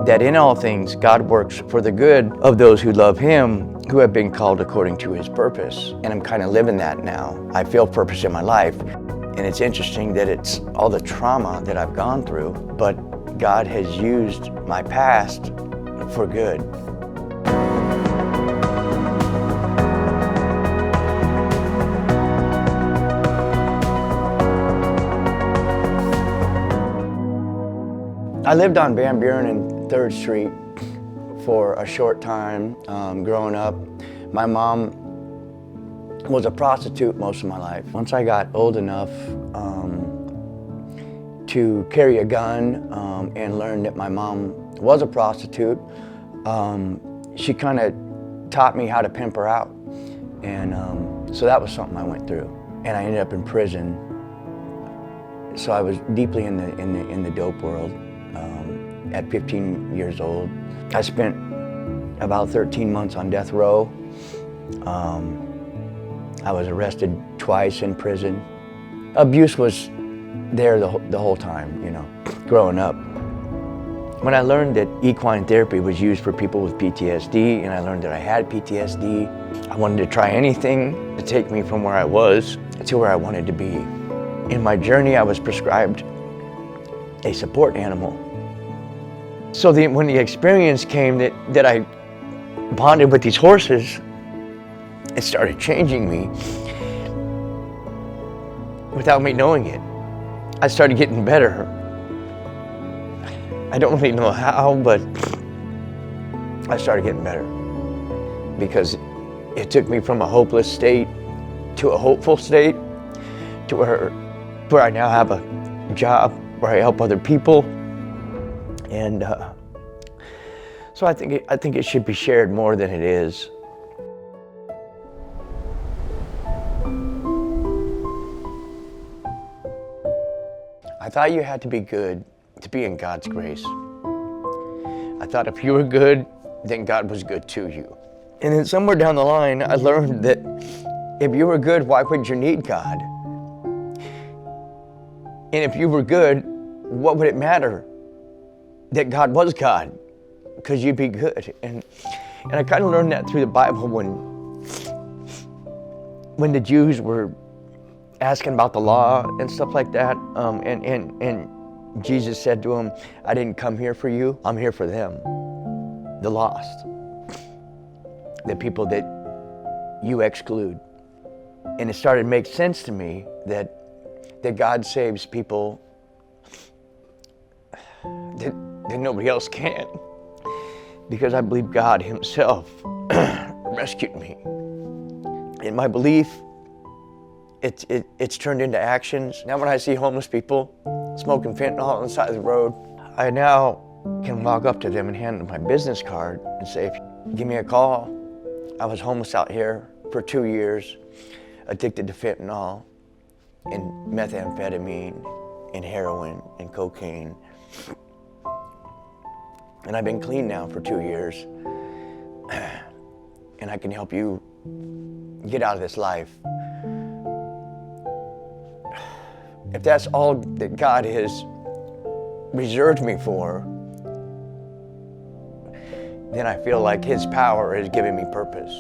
That in all things God works for the good of those who love Him, who have been called according to His purpose. And I'm kind of living that now. I feel purpose in my life. And it's interesting that it's all the trauma that I've gone through, but God has used my past for good. I lived on Van Buren and 3rd Street for a short time growing up. My mom was a prostitute most of my life. Once I got old enough to carry a gun and learned that my mom was a prostitute, she kind of taught me how to pimp her out. And so that was something I went through. And I ended up in prison. So I was deeply in the dope world. At 15 years old. I spent about 13 months on death row. I was arrested twice in prison. Abuse was there the whole time, you know, growing up. When I learned that equine therapy was used for people with PTSD, and I learned that I had PTSD, I wanted to try anything to take me from where I was to where I wanted to be. In my journey, I was prescribed a support animal. So when the experience came that I bonded with these horses, it started changing me without me knowing it. I started getting better. I don't really know how, but I started getting better because it took me from a hopeless state to a hopeful state to where I now have a job where I help other people. And so I think it should be shared more than it is. I thought you had to be good to be in God's grace. I thought if you were good, then God was good to you. And then somewhere down the line, I learned that if you were good, why would you need God? And if you were good, what would it matter that God was God? Because you'd be good. And I kind of learned that through the Bible when the Jews were asking about the law and stuff like that. And Jesus said to them, I didn't come here for you, I'm here for them, the lost, the people that you exclude. And it started to make sense to me that God saves people that nobody else can, because I believe God Himself rescued me. In my belief, it's turned into actions. Now when I see homeless people smoking fentanyl on the side of the road, I now can walk up to them and hand them my business card and say, give me a call. I was homeless out here for 2 years, addicted to fentanyl and methamphetamine and heroin and cocaine. And I've been clean now for 2 years. And I can help you get out of this life. If that's all that God has reserved me for, then I feel like His power has given me purpose.